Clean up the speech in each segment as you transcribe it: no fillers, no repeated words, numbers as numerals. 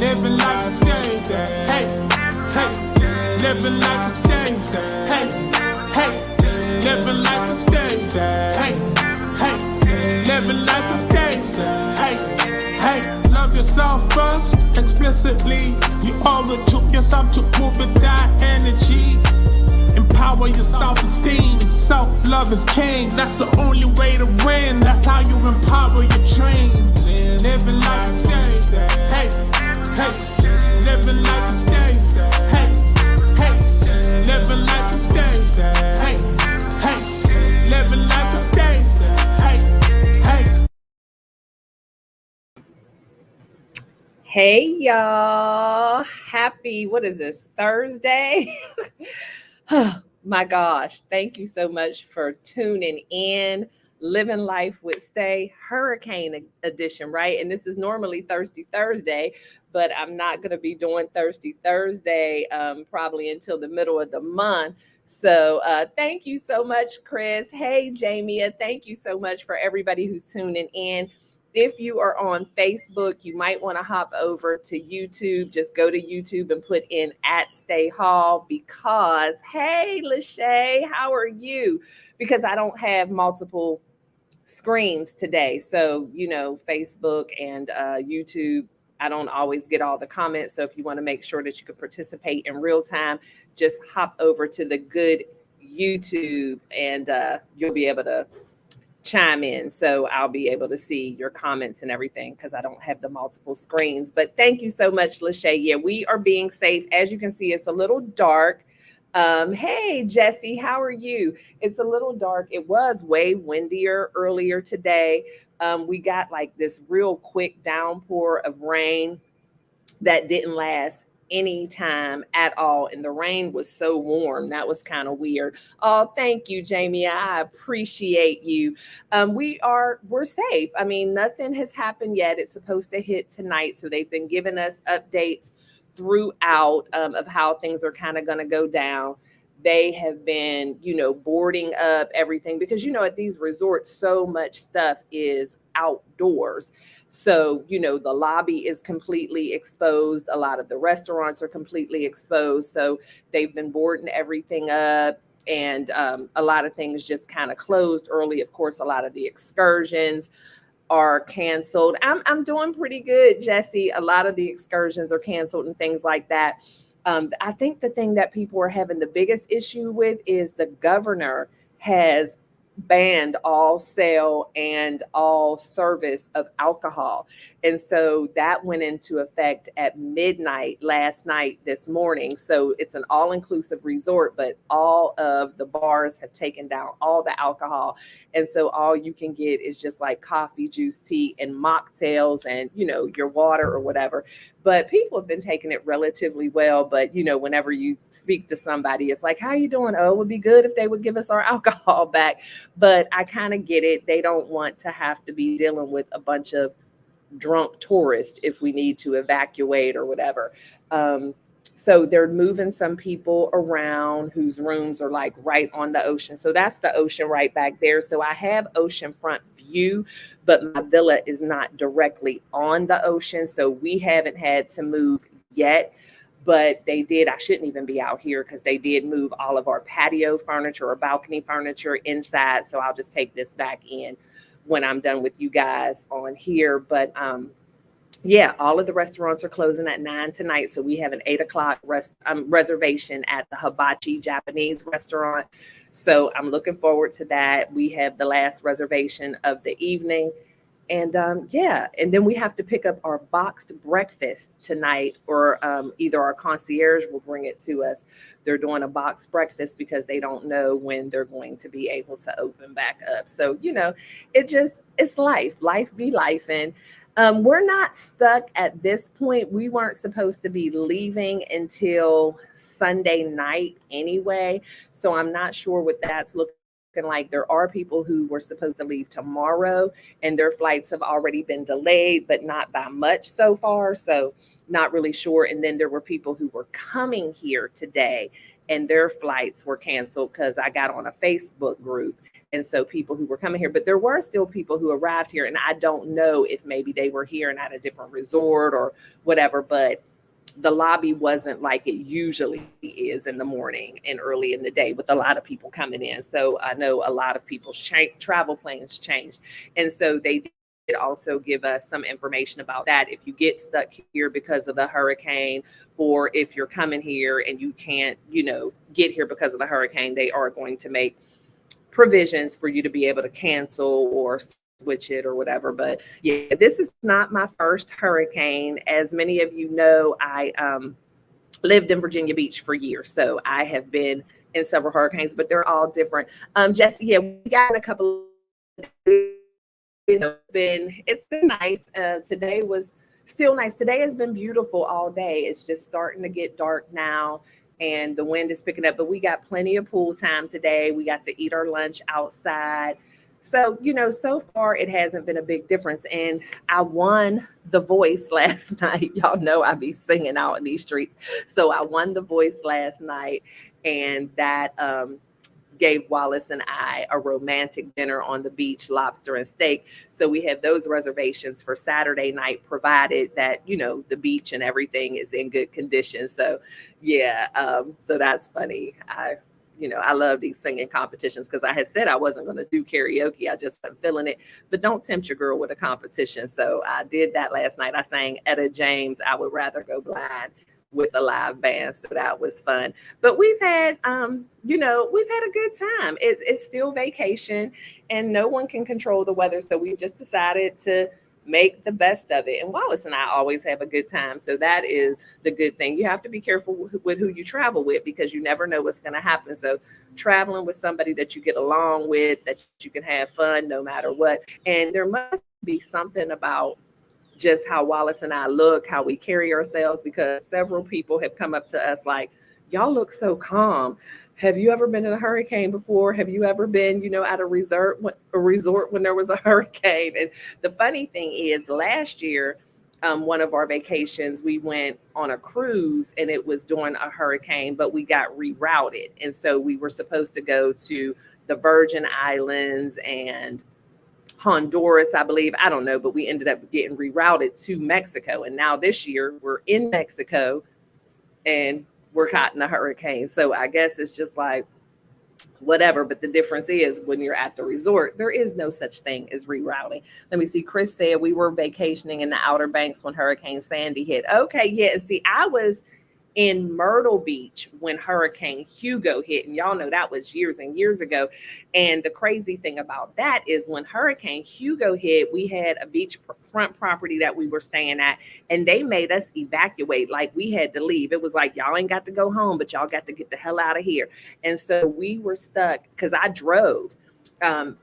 living like a stage. Hey, hey, living like a stage. Hey, hey, living like a stage. Hey, hey, living like a stage. Hey, hey, love yourself first, explicitly. You owe it to yourself to move with that energy. Empower your self-esteem. Self-love is king. That's the only way to win. That's how you empower your dreams. Living like a stage. Hey, hey. Living like a stage. Hey, hey. Living like a stage. Hey, hey. Living like a stage. Hey, hey. Hey y'all, happy, what is this, Thursday? My gosh, thank you so much for tuning in. Living Life with Stay, Hurricane edition, right? And this is normally Thirsty Thursday, but I'm not going to be doing Thirsty Thursday probably until the middle of the month. So thank you so much, Chris. Hey, Jamia, thank you so much for everybody who's tuning in. If you are on Facebook, you might want to hop over to YouTube. Just go to YouTube and put in @Stay Hall because, hey, Lachey, how are you? Because I don't have multiple screens today. So, Facebook and YouTube, I don't always get all the comments. So if you want to make sure that you can participate in real time, just hop over to the good YouTube and you'll be able to chime in. So I'll be able to see your comments and everything because I don't have the multiple screens. But thank you so much, Lachey. Yeah, we are being safe. As you can see, it's a little dark. Hey, Jesse, how are you? It's a little dark. It was way windier earlier today. We got like this real quick downpour of rain that didn't last any time at all, and the rain was so warm. That was kind of weird. Oh, thank you, Jamie. I appreciate you. We're safe. I mean, nothing has happened yet. It's supposed to hit tonight, so they've been giving us updates throughout of how things are kind of going to go down. They have been, boarding up everything because, at these resorts, so much stuff is outdoors. So, the lobby is completely exposed. A lot of the restaurants are completely exposed. So they've been boarding everything up, and a lot of things just kind of closed early. Of course, a lot of the excursions are canceled. I'm doing pretty good, Jesse. A lot of the excursions are canceled and things like that. I think the thing that people are having the biggest issue with is the governor has banned all sale and all service of alcohol. And so that went into effect at midnight last night, this morning. So it's an all-inclusive resort, but all of the bars have taken down all the alcohol. And so all you can get is just like coffee, juice, tea, and mocktails and, your water or whatever. But people have been taking it relatively well. But, whenever you speak to somebody, it's like, how you doing? Oh, it would be good if they would give us our alcohol back. But I kind of get it. They don't want to have to be dealing with a bunch of drunk tourists if we need to evacuate or whatever. So they're moving some people around whose rooms are like right on the ocean. So that's the ocean right back there. So I have oceanfront view, but my villa is not directly on the ocean. So we haven't had to move yet. But they did, I shouldn't even be out here because they did move all of our patio furniture or balcony furniture inside. So I'll just take this back in when I'm done with you guys on here. But yeah, all of the restaurants are closing at 9 tonight. So we have an 8:00 reservation at the Hibachi Japanese restaurant. So I'm looking forward to that. We have the last reservation of the evening. And and then we have to pick up our boxed breakfast tonight, or either our concierge will bring it to us. They're doing a boxed breakfast because they don't know when they're going to be able to open back up. So, it's life. Life be life. And we're not stuck at this point. We weren't supposed to be leaving until Sunday night anyway. So I'm not sure what that's looking like. There are people who were supposed to leave tomorrow and their flights have already been delayed, but not by much so far. So not really sure. And then there were people who were coming here today and their flights were canceled because I got on a Facebook group And so people who were coming here, but there were still people who arrived here. And I don't know if maybe they were here and at a different resort or whatever, but the lobby wasn't like it usually is in the morning and early in the day with a lot of people coming in. So I know a lot of people's travel plans changed. And so they did also give us some information about that. If you get stuck here because of the hurricane, or if you're coming here and you can't, get here because of the hurricane, they are going to make provisions for you to be able to cancel or switch it or whatever. But yeah, this is not my first hurricane. As many of you know, I lived in Virginia Beach for years, so I have been in several hurricanes, but they're all different. Jesse, yeah, we got a couple of, it's been nice. Today was still nice. Today has been beautiful all day. It's just starting to get dark now and the wind is picking up, but we got plenty of pool time today. We got to eat our lunch outside. So, so far it hasn't been a big difference. And I won The Voice last night. Y'all know I be singing out in these streets. So I won The Voice last night, and that gave Wallace and I a romantic dinner on the beach, lobster and steak. So we have those reservations for Saturday night, provided that, the beach and everything is in good condition. So yeah, so that's funny. I love these singing competitions because I had said I wasn't going to do karaoke. I just wasn't feeling it. But don't tempt your girl with a competition. So I did that last night. I sang Etta James, I Would Rather Go Blind, with a live band. So that was fun. But we've had, we've had a good time. It's still vacation and no one can control the weather. So we just decided to make the best of it. And Wallace and I always have a good time. So that is the good thing. You have to be careful with who you travel with because you never know what's going to happen. So traveling with somebody that you get along with, that you can have fun no matter what. And there must be something about just how Wallace and I look, how we carry ourselves, because several people have come up to us like, y'all look so calm. Have you ever been in a hurricane before? Have you ever been, at a resort when there was a hurricane? And the funny thing is last year, one of our vacations, we went on a cruise and it was during a hurricane, but we got rerouted. And so we were supposed to go to the Virgin Islands and Honduras, I believe. I don't know, but we ended up getting rerouted to Mexico. And now this year we're in Mexico and we're caught in a hurricane. So I guess it's just like whatever. But the difference is when you're at the resort, there is no such thing as rerouting. Let me see. Chris said we were vacationing in the Outer Banks when Hurricane Sandy hit. Okay, yeah. And see, I was in Myrtle Beach when Hurricane Hugo hit. And y'all know that was years and years ago. And the crazy thing about that is when Hurricane Hugo hit, we had a beachfront property that we were staying at, and they made us evacuate. Like we had to leave. It was like, y'all ain't got to go home, but y'all got to get the hell out of here. And so we were stuck because I drove,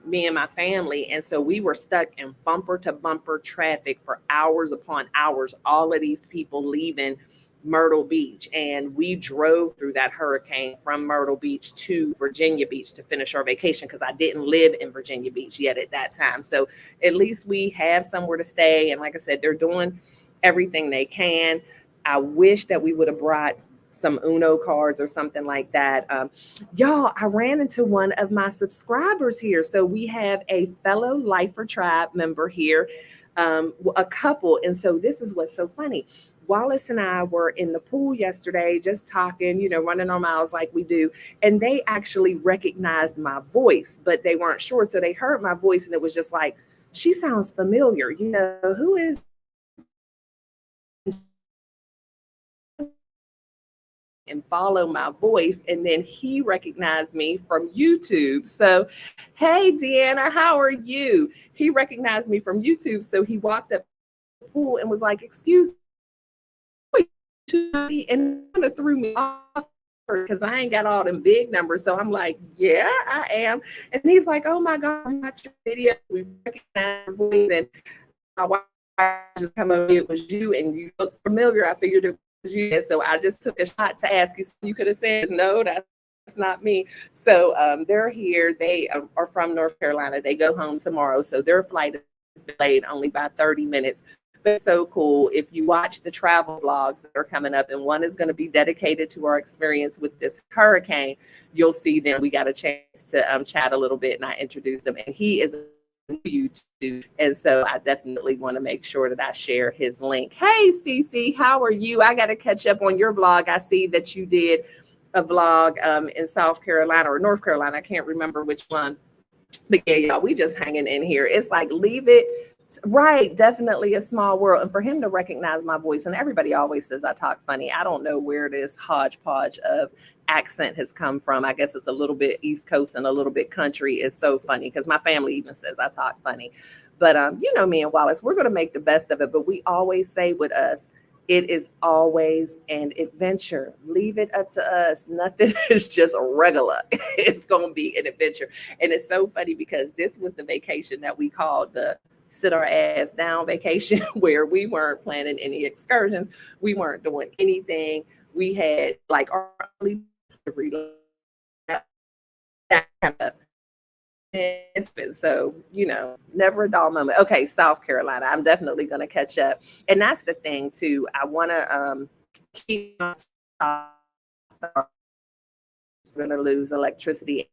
me and my family. And so we were stuck in bumper to bumper traffic for hours upon hours, all of these people leaving Myrtle Beach, and we drove through that hurricane from Myrtle Beach to Virginia Beach to finish our vacation because I didn't live in Virginia Beach yet at that time. So at least we have somewhere to stay. And like I said, they're doing everything they can. I wish that we would have brought some Uno cards or something like that. Y'all, I ran into one of my subscribers here. So we have a fellow Lifer Tribe member here, a couple. And so this is what's so funny. Wallace and I were in the pool yesterday, just talking, running our miles like we do. And they actually recognized my voice, but they weren't sure. So they heard my voice and it was just like, she sounds familiar. Who is? And follow my voice. And then he recognized me from YouTube. So, hey, Deanna, how are you? He recognized me from YouTube. So he walked up to the pool and was like, excuse me. And kind of threw me off because I ain't got all them big numbers. So I'm like, yeah, I am. And he's like, oh my God, we watched your video. We recognize your voice. And my wife just come over, it was you, and you look familiar. I figured it was you. And so I just took a shot to ask you. You could have said, no, that's not me. So they're here. They are from North Carolina. They go home tomorrow. So their flight is delayed only by 30 minutes. But it's so cool if you watch the travel vlogs that are coming up, and one is going to be dedicated to our experience with this hurricane. You'll see them. We got a chance to chat a little bit, and I introduced him, and he is YouTube, and so I definitely want to make sure that I share his link. Hey Cece, how are you? I got to catch up on your vlog. I see that you did a vlog in South Carolina or North Carolina. I can't remember which one. But yeah, y'all, we just hanging in here. It's like, leave it. Right, definitely a small world. And for him to recognize my voice, and everybody always says I talk funny. I don't know where this hodgepodge of accent has come from. I guess it's a little bit East Coast and a little bit country. It's so funny because my family even says I talk funny. But you know me and Wallace, we're going to make the best of it. But we always say with us, it is always an adventure. Leave it up to us. Nothing is just regular. It's going to be an adventure. And it's so funny because this was the vacation that we called the sit our ass down vacation, where we weren't planning any excursions. We weren't doing anything. We had like our only that kind of. So, you know, never a dull moment. Okay, South Carolina. I'm definitely going to catch up. And that's the thing, too. I want to keep on. We're going to lose electricity.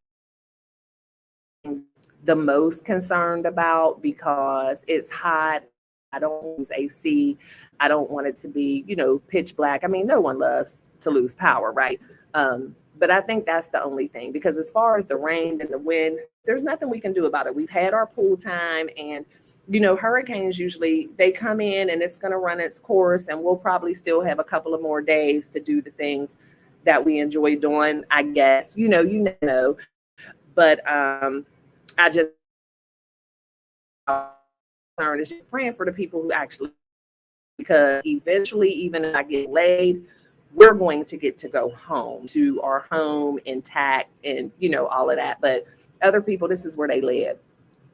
The most concerned about, because it's hot. I don't use AC. I don't want it to be, you know, pitch black. I mean, no one loves to lose power, right? But I think that's the only thing, because as far as the rain and the wind, there's nothing we can do about it. We've had our pool time, and, you know, hurricanes usually, they come in and it's going to run its course, and we'll probably still have a couple of more days to do the things that we enjoy doing, I guess. You know. But I just is just praying for the people who actually, because eventually, even if I get laid, we're going to get to go home to our home intact, and, you know, all of that. But other people, this is where they live.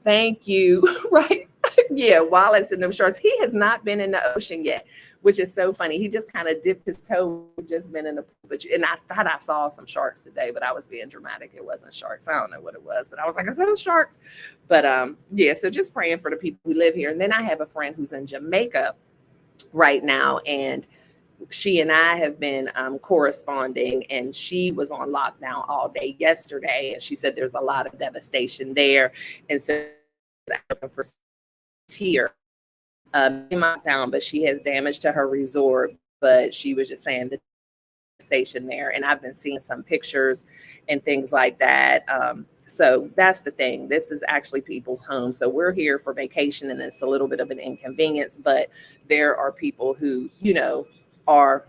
Thank you. Right. Yeah. Wallace in them shorts. He has not been in the ocean yet, which is so funny. He just kind of dipped his toe, just been in the pool. And I thought I saw some sharks today, but I was being dramatic. It wasn't sharks. I don't know what it was, but I was like, I saw sharks. But yeah, so just praying for the people who live here. And then I have a friend who's in Jamaica right now, and she and I have been corresponding, and she was on lockdown all day yesterday, and she said there's a lot of devastation there. And so for here in lockdown, but she has damage to her resort. But she was just saying the station there, and I've been seeing some pictures and things like that. So that's the thing. This is actually people's homes. So we're here for vacation, and it's a little bit of an inconvenience, but there are people who, you know, are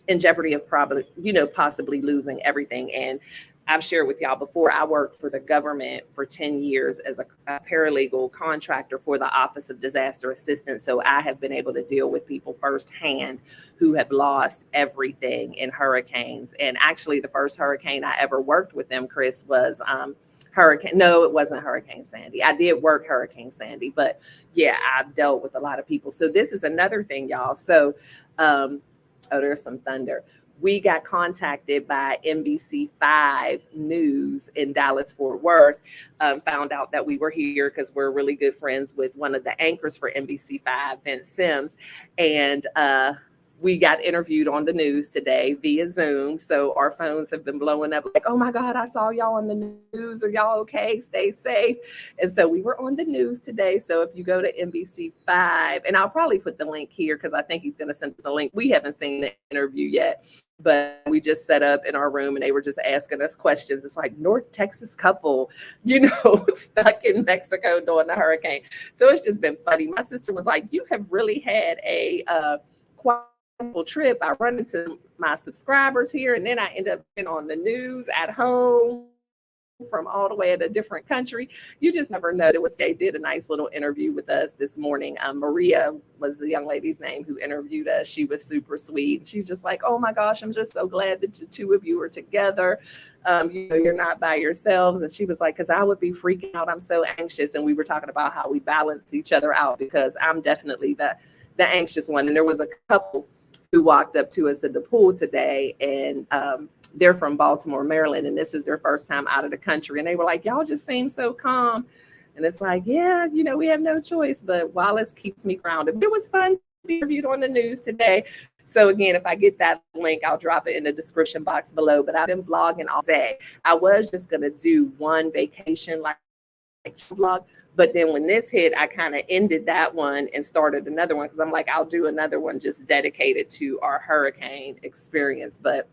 in jeopardy of probably, you know, possibly losing everything. And I've shared with y'all before, I worked for the government for 10 years as a paralegal contractor for the Office of Disaster Assistance. So I have been able to deal with people firsthand who have lost everything in hurricanes. And actually, the first hurricane I ever worked with them, Chris, was it wasn't Hurricane Sandy. I did work Hurricane Sandy, but yeah, I've dealt with a lot of people. So this is another thing, y'all. So, there's some thunder. We got contacted by NBC5 News in Dallas, Fort Worth, found out that we were here because we're really good friends with one of the anchors for NBC5, Vince Sims. And we got interviewed on the news today via Zoom. So our phones have been blowing up like, oh my God, I saw y'all on the news. Are y'all okay? Stay safe. And so we were on the news today. So if you go to NBC5, and I'll probably put the link here because I think he's going to send us a link. We haven't seen the interview yet, but we just set up in our room and they were just asking us questions. It's like North Texas couple, you know, stuck in Mexico during the hurricane. So it's just been funny. My sister was like, you have really had a trip. I run into my subscribers here, and then I end up being on the news at home from all the way in a different country. You just never know. They did a nice little interview with us this morning. Maria was the young lady's name who interviewed us. She was super sweet. She's just like, oh my gosh, I'm just so glad that the two of you are together. You know, you're not by yourselves. And she was like, because I would be freaking out. I'm so anxious. And we were talking about how we balance each other out, because I'm definitely the anxious one. And there was a couple who walked up to us at the pool today, and they're from Baltimore, Maryland, and this is their first time out of the country. And they were like, y'all just seem so calm. And it's like, yeah, we have no choice, but Wallace keeps me grounded. It was fun to be interviewed on the news today. So again, if I get that link, I'll drop it in the description box below. But I've been vlogging all day. I was just going to do one vacation like vlog, but then when this hit, I kind of ended that one and started another one because I'm like, I'll do another one just dedicated to our hurricane experience. But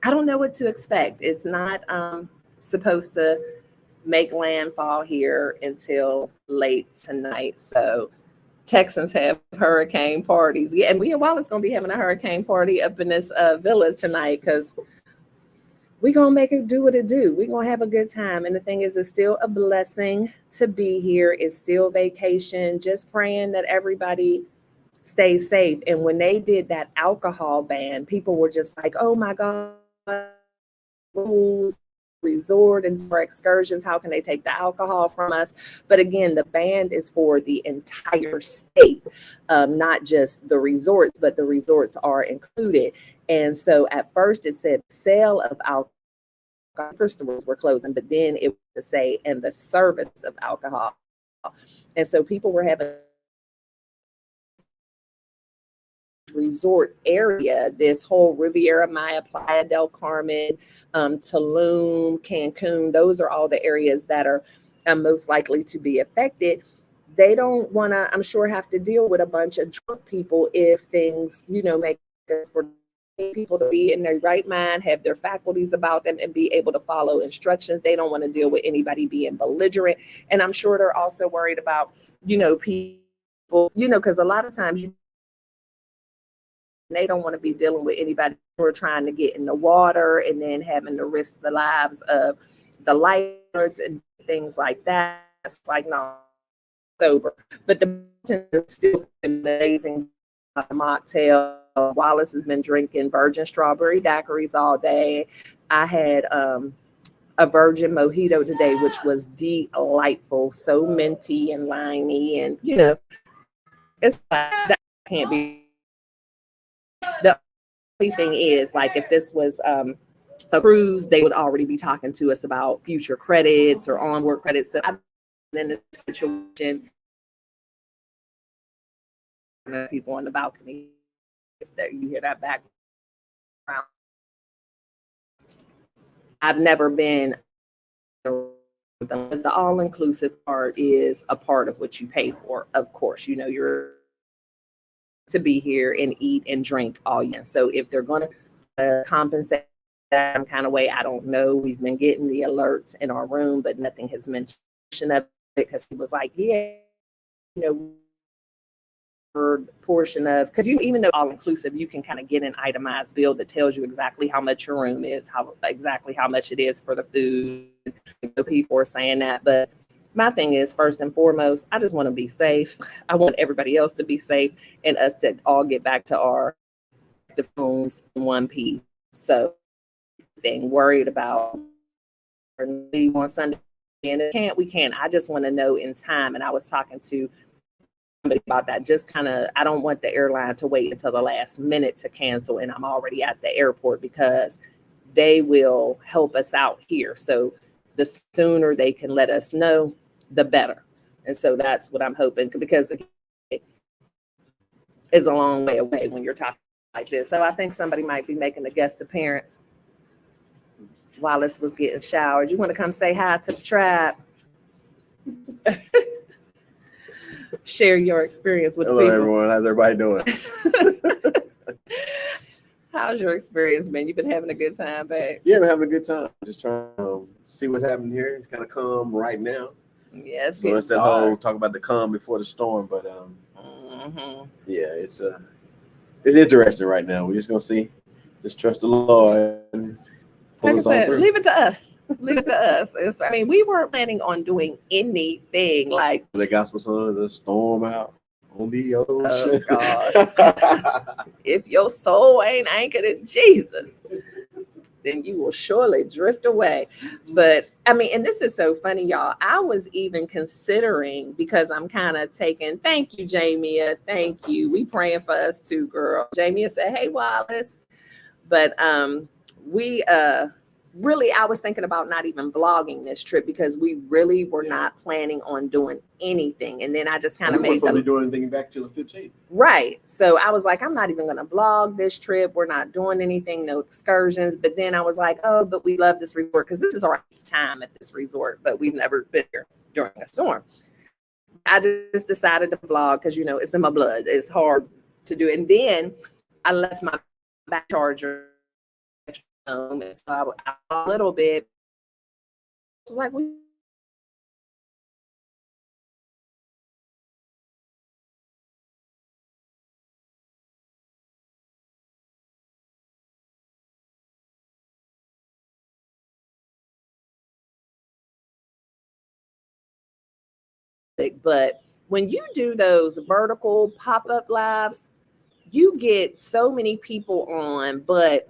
I don't know what to expect. It's not supposed to make landfall here until late tonight. So Texans have hurricane parties. Yeah, and we in Wallace going to be having a hurricane party up in this villa tonight because we're going to make it do what it do. We're going to have a good time. And the thing is, it's still a blessing to be here. It's still vacation. Just praying that everybody stays safe. And when they did that alcohol ban, people were just like, oh my God, rules, resort and for excursions, how can they take the alcohol from us? But again, the ban is for the entire state, not just the resorts, but the resorts are included. And so at first it said sale of alcohol, liquor stores were closing, but then it was to say and the service of alcohol. And so people were having resort area, this whole Riviera, Maya, Playa del Carmen, Tulum, Cancun, those are all the areas that are most likely to be affected. They don't want to, I'm sure, have to deal with a bunch of drunk people if things, make it for people to be in their right mind, have their faculties about them, and be able to follow instructions. They don't want to deal with anybody being belligerent. And I'm sure they're also worried about, people, because a lot of times they don't want to be dealing with anybody who are trying to get in the water and then having to risk the lives of the lifeguards and things like that. It's like, no, sober. But the still amazing mocktail. Wallace has been drinking virgin strawberry daiquiris all day. I had a virgin mojito today, which was delightful, so minty and limey, and it's like that can't be. The only thing is, like, if this was a cruise, they would already be talking to us about future credits or onward credits. So I've been in this situation, people on the balcony, if you hear that background. I've never been. The all-inclusive part is a part of what you pay for. Of course, you're to be here and eat and drink all year. So if they're going to compensate that kind of way, I don't know. We've been getting the alerts in our room, but nothing has mentioned of it because he was like, yeah, portion of, because even though all inclusive, you can kind of get an itemized bill that tells you exactly how much your room is, exactly how much it is for the food. People are saying that, but my thing is, first and foremost, I just want to be safe. I want everybody else to be safe and us to all get back to the phones in one piece. So, being worried about on Sunday and we can't. I just want to know in time. And I was talking to somebody about that. Just kind of, I don't want the airline to wait until the last minute to cancel, and I'm already at the airport, because they will help us out here. So the sooner they can let us know, the better. And so that's what I'm hoping, because it's a long way away when you're talking like this. So I think somebody might be making a guest appearance. Wallace was getting showered. You want to come say hi to the tribe? Share your experience with Hello, people. Everyone. How's everybody doing? How's your experience been? You've been having a good time, babe? Yeah, we're having a good time. Just trying to see what's happening here. It's kind of calm right now. Yes. So it's that whole talk about the calm before the storm, but yeah, it's interesting right now. We're just gonna see. Just trust the Lord. Like I said, leave it to us. Leave it to us. We weren't planning on doing anything like the gospel song is a storm out on the ocean. Oh gosh. If your soul ain't anchored in Jesus, then you will surely drift away. But and this is so funny, y'all. I was even considering, because I'm kind of taking, thank you, Jamia. Thank you. We praying for us too, girl. Jamia said, hey, Wallace. But really, I was thinking about not even vlogging this trip because we really were not planning on doing anything. And then I just kind of made supposed to be doing anything back till the 15th. Right. So I was like, I'm not even going to vlog this trip. We're not doing anything, no excursions. But then I was like, oh, but we love this resort because this is our time at this resort, but we've never been here during a storm. I just decided to vlog because, it's in my blood. It's hard to do. And then I left my back charger home. So a little bit. It's like, but when you do those vertical pop-up lives, you get so many people on, but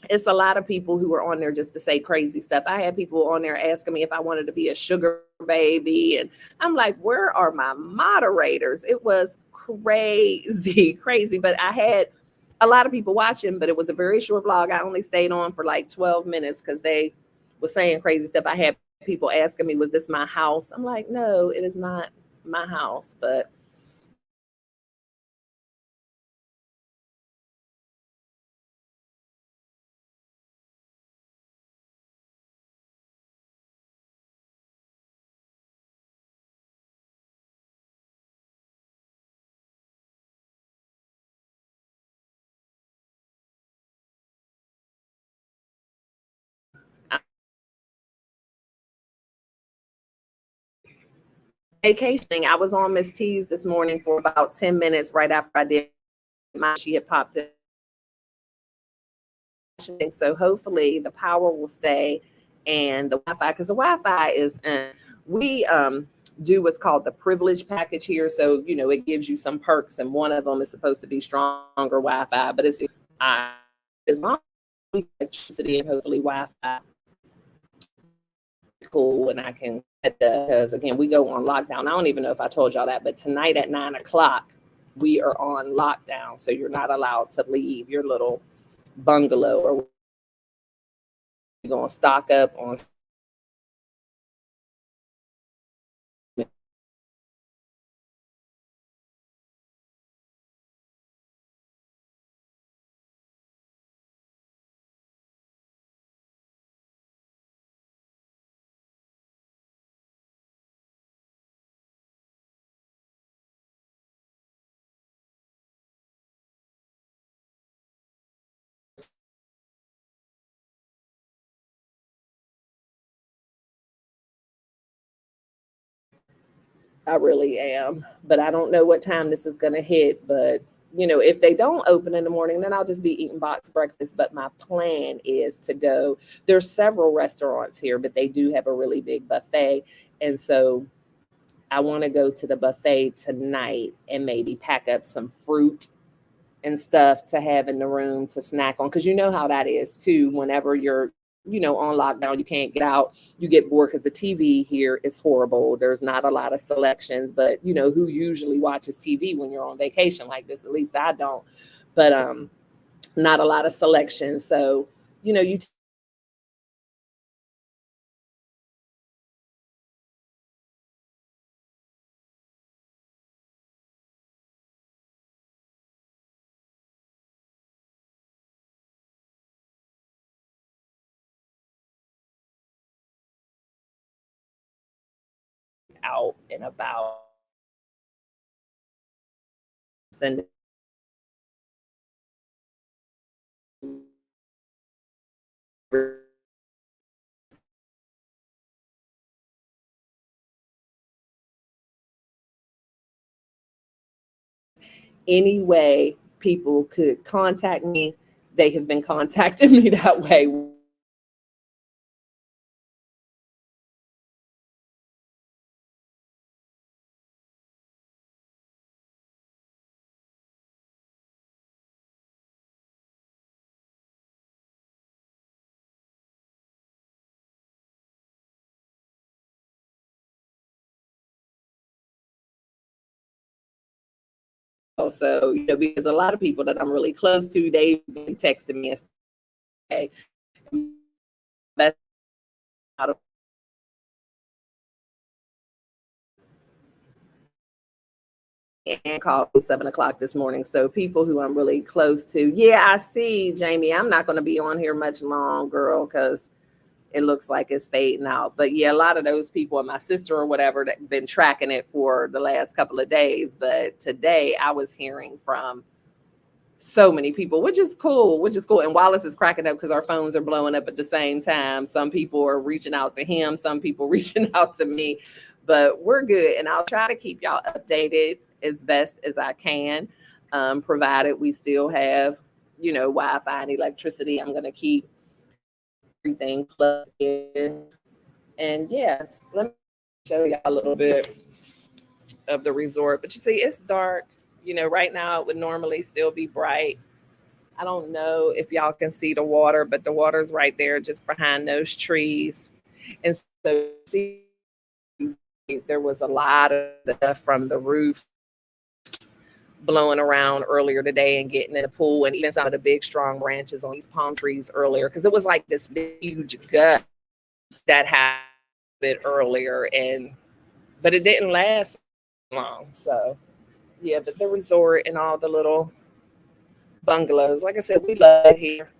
it's a lot of people who are on there just to say crazy stuff. I had people on there asking me if I wanted to be a sugar baby. And I'm like, where are my moderators? It was crazy, crazy. But I had a lot of people watching, but it was a very short vlog. I only stayed on for like 12 minutes because they were saying crazy stuff. I had people asking me, was this my house? I'm like, no, it is not my house. But vacationing, I was on Miss T's this morning for about 10 minutes right after I did she had popped in. So hopefully the power will stay and the Wi-Fi, because the Wi-Fi is we do what's called the privilege package here. So, it gives you some perks, and one of them is supposed to be stronger Wi-Fi, but it's as long as electricity and hopefully Wi-Fi cool, and I can, because again, we go on lockdown. I don't even know if I told y'all that, but tonight at 9:00 we are on lockdown, so you're not allowed to leave your little bungalow, or you're gonna stock up on I really am, but I don't know what time this is going to hit. But, if they don't open in the morning, then I'll just be eating box breakfast. But my plan is to go. There's several restaurants here, but they do have a really big buffet. And so I want to go to the buffet tonight and maybe pack up some fruit and stuff to have in the room to snack on. Because you know how that is too. Whenever you're, on lockdown, you can't get out, you get bored because the TV here is horrible. There's not a lot of selections, but who usually watches TV when you're on vacation like this? At least I don't. But not a lot of selections. So, you out and about. And any way people could contact me, they have been contacting me that way. Also, because a lot of people that I'm really close to, they've been texting me and say, out of and called me 7 o'clock this morning. So people who I'm really close to, yeah, I see, Jamie. I'm not going to be on here much long, girl, because it looks like it's fading out. But yeah, a lot of those people and my sister or whatever that been tracking it for the last couple of days. But today I was hearing from so many people, which is cool, And Wallace is cracking up because our phones are blowing up at the same time. Some people are reaching out to him, some people reaching out to me, but we're good. And I'll try to keep y'all updated as best as I can, provided we still have, Wi-Fi and electricity. I'm going to keep everything plugged in. And yeah, let me show y'all a little bit of the resort. But you see, it's dark. Right now it would normally still be bright. I don't know if y'all can see the water, but the water's right there just behind those trees. And so see, there was a lot of stuff from the roof blowing around earlier today and getting in the pool, and even some of the big strong branches on these palm trees earlier, because it was like this big, huge gut that happened a bit earlier, but it didn't last long. So yeah, but the resort and all the little bungalows, like I said, we love it here.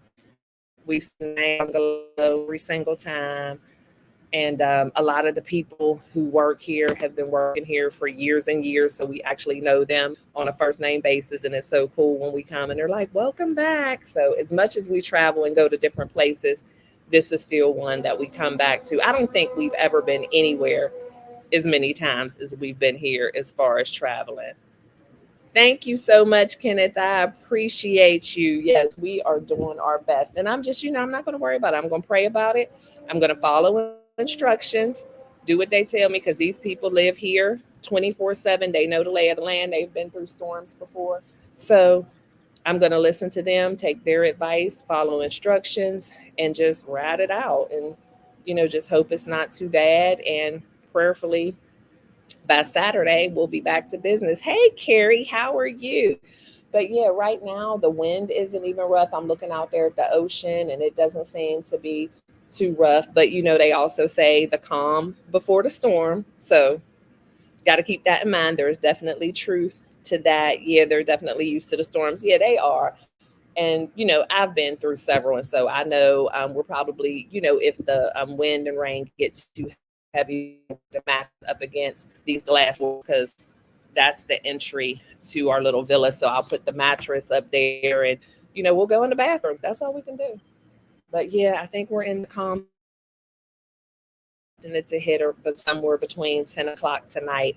We stay bungalow every single time. And a lot of the people who work here have been working here for years and years. So we actually know them on a first name basis. And it's so cool when we come and they're like, welcome back. So as much as we travel and go to different places, this is still one that we come back to. I don't think we've ever been anywhere as many times as we've been here as far as traveling. Thank you so much, Kenneth. I appreciate you. Yes, we are doing our best. And I'm just, I'm not going to worry about it. I'm going to pray about it. I'm going to follow instructions, do what they tell me, because these people live here 24/7. They know the lay of the land. They've been through storms before. So I'm going to listen to them, take their advice, follow instructions, and just ride it out. And, just hope it's not too bad. And prayerfully, by Saturday, we'll be back to business. Hey, Carrie, how are you? But yeah, right now, the wind isn't even rough. I'm looking out there at the ocean, and it doesn't seem to be too rough. But, they also say the calm before the storm. So got to keep that in mind. There's definitely truth to that. Yeah, they're definitely used to the storms. Yeah, they are. And, I've been through several. And so I know we're probably, if the wind and rain gets too heavy to match up against these glass walls, because that's the entry to our little villa. So I'll put the mattress up there and, we'll go in the bathroom. That's all we can do. But yeah, I think we're in the calm. And it's a hitter, but somewhere between 10 o'clock tonight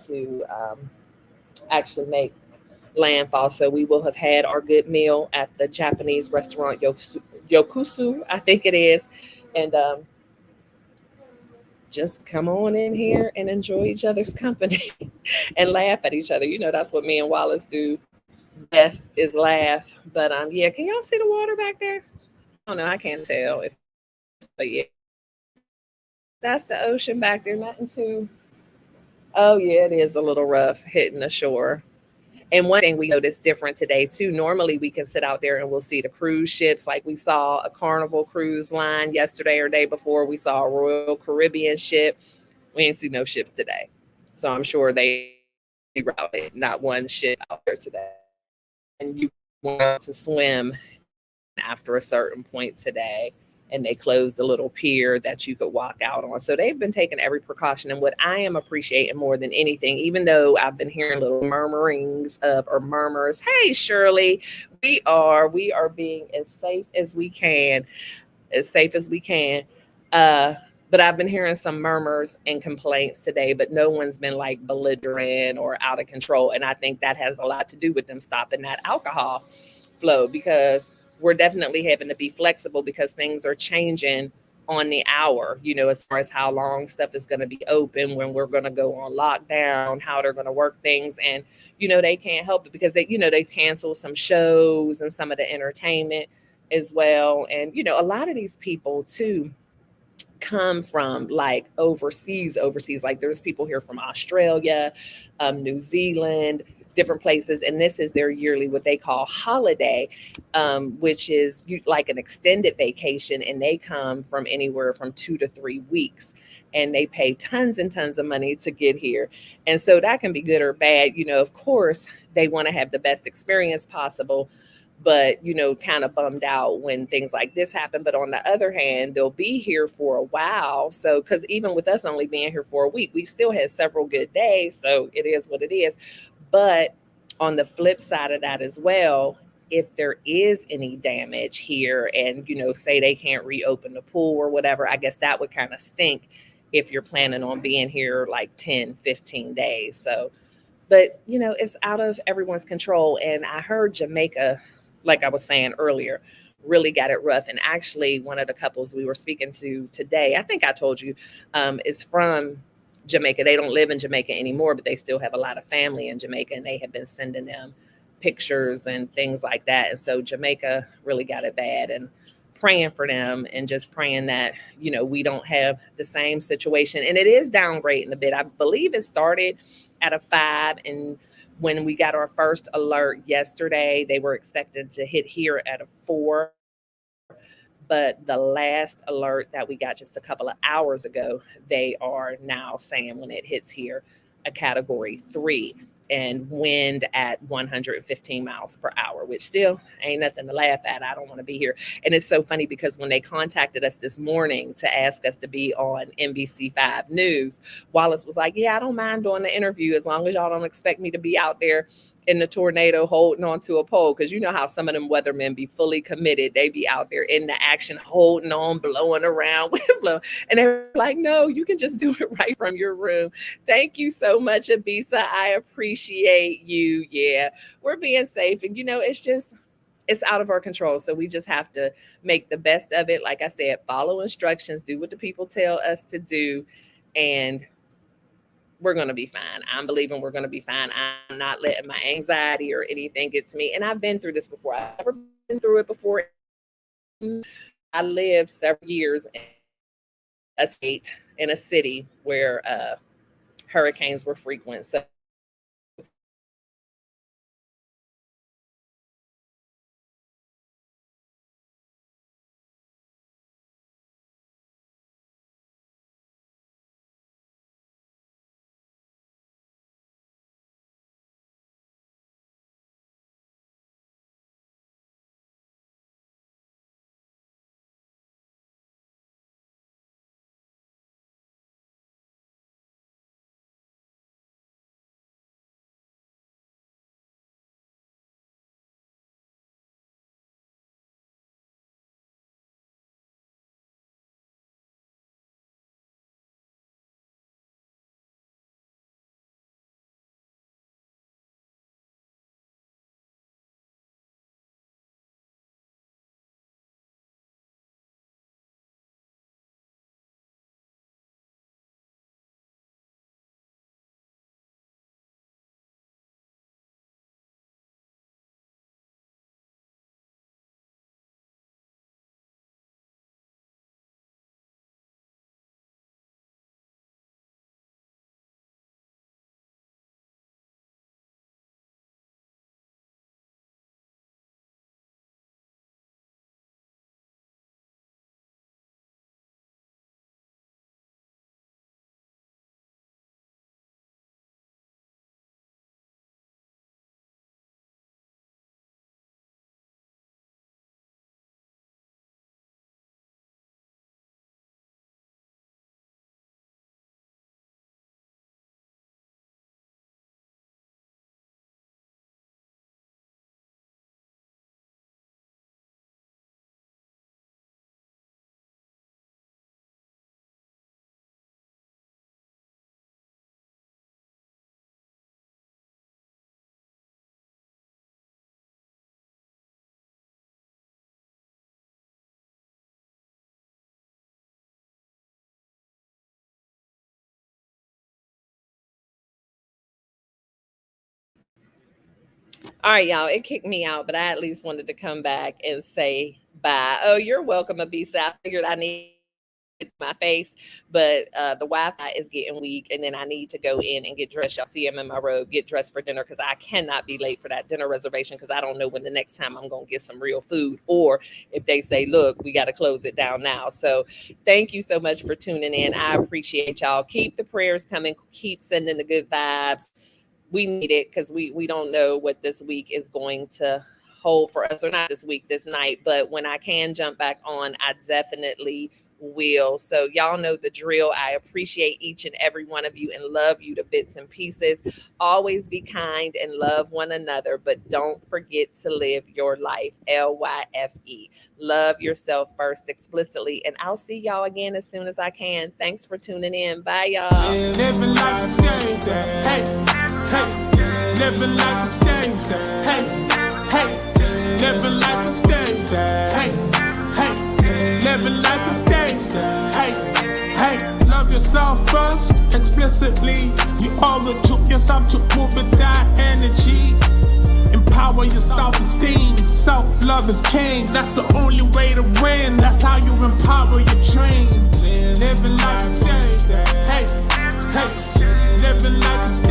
to actually make landfall. So we will have had our good meal at the Japanese restaurant Yokusu, I think it is. And just come on in here and enjoy each other's company and laugh at each other. That's what me and Wallace do best, is laugh. But yeah, can y'all see the water back there? Oh no, I can't tell. But yeah, that's the ocean back there. Nothing too. Oh yeah, it is a little rough hitting the shore. And one thing we noticed different today too, normally we can sit out there and we'll see the cruise ships. Like we saw a Carnival cruise line yesterday or day before. We saw a Royal Caribbean ship. We ain't see no ships today. So I'm sure they routed not one ship out there today. And you want to swim after a certain point today. And they closed the little pier that you could walk out on. So they've been taking every precaution. And what I am appreciating more than anything, even though I've been hearing little murmurs. Hey, Shirley, we are being as safe as we can. But I've been hearing some murmurs and complaints today, but no one's been like belligerent or out of control. And I think that has a lot to do with them stopping that alcohol flow, because we're definitely having to be flexible because things are changing on the hour, as far as how long stuff is going to be open, when we're going to go on lockdown, how they're going to work things. And, they can't help it because they've canceled some shows and some of the entertainment as well. And, a lot of these people too come from like overseas. Like there's people here from Australia, New Zealand, different places, and this is their yearly what they call holiday, which is like an extended vacation, and they come from anywhere from 2 to 3 weeks, and they pay tons and tons of money to get here. And so that can be good or bad. Of course, they want to have the best experience possible, but kind of bummed out when things like this happen. But on the other hand, they'll be here for a while. So, because even with us only being here for a week, we've still had several good days. So it is what it is. But on the flip side of that as well, if there is any damage here and, say they can't reopen the pool or whatever, I guess that would kind of stink if you're planning on being here like 10, 15 days. So, but, it's out of everyone's control. And I heard Jamaica, like I was saying earlier, really got it rough. And actually, one of the couples we were speaking to today, I think I told you, is from Jamaica. They don't live in Jamaica anymore, but they still have a lot of family in Jamaica, and they have been sending them pictures and things like that. And so Jamaica really got it bad, and praying for them and just praying that, we don't have the same situation. And it is downgrading a bit. I believe it started at a 5, and when we got our first alert yesterday, they were expected to hit here at a 4. But the last alert that we got just a couple of hours ago, they are now saying when it hits here, a category 3, and wind at 115 miles per hour, which still ain't nothing to laugh at. I don't want to be here. And it's so funny because when they contacted us this morning to ask us to be on NBC5 News, Wallace was like, yeah, I don't mind doing the interview as long as y'all don't expect me to be out there in the tornado holding onto a pole. Because you know how some of them weathermen be fully committed. They be out there in the action, holding on, blowing around with blow. And they're like, no, you can just do it right from your room. Thank you so much, Abisa. I appreciate you. Yeah, we're being safe. And, it's out of our control. So we just have to make the best of it. Like I said, follow instructions, do what the people tell us to do, and we're going to be fine. I'm believing we're going to be fine. I'm not letting my anxiety or anything get to me. And I've been through this before. I've never been through it before. I lived several years in a state, in a city where hurricanes were frequent. So all right, y'all, it kicked me out, but I at least wanted to come back and say bye. Oh, you're welcome, Abisa. I figured I needed my face, but the Wi-Fi is getting weak, and then I need to go in and get dressed. Y'all see I'm in my robe, get dressed for dinner, because I cannot be late for that dinner reservation, because I don't know when the next time I'm gonna get some real food, or if they say, look, we got to close it down now. So thank you so much for tuning in. I appreciate y'all. Keep the prayers coming, keep sending the good vibes. We need it, because we don't know what this week is going to hold for us, or not this week, this night, but when I can jump back on, I definitely will. So y'all know the drill. I appreciate each and every one of you and love you to bits and pieces. Always be kind and love one another, but don't forget to live your life. LYFE. Love yourself first explicitly. And I'll see y'all again as soon as I can. Thanks for tuning in. Bye, y'all. Living life is gangsta. Hey, hey. Living life is gangsta. Hey, hey. Living life is gangsta. Hey, hey. Living life is gangsta. Hey, hey. Love yourself first, explicitly. You owe it to yourself to move with that energy. Empower your self-esteem. Self-love is king. That's the only way to win. That's how you empower your dreams. Living life is gangsta. Hey, hey. Living life is gangsta.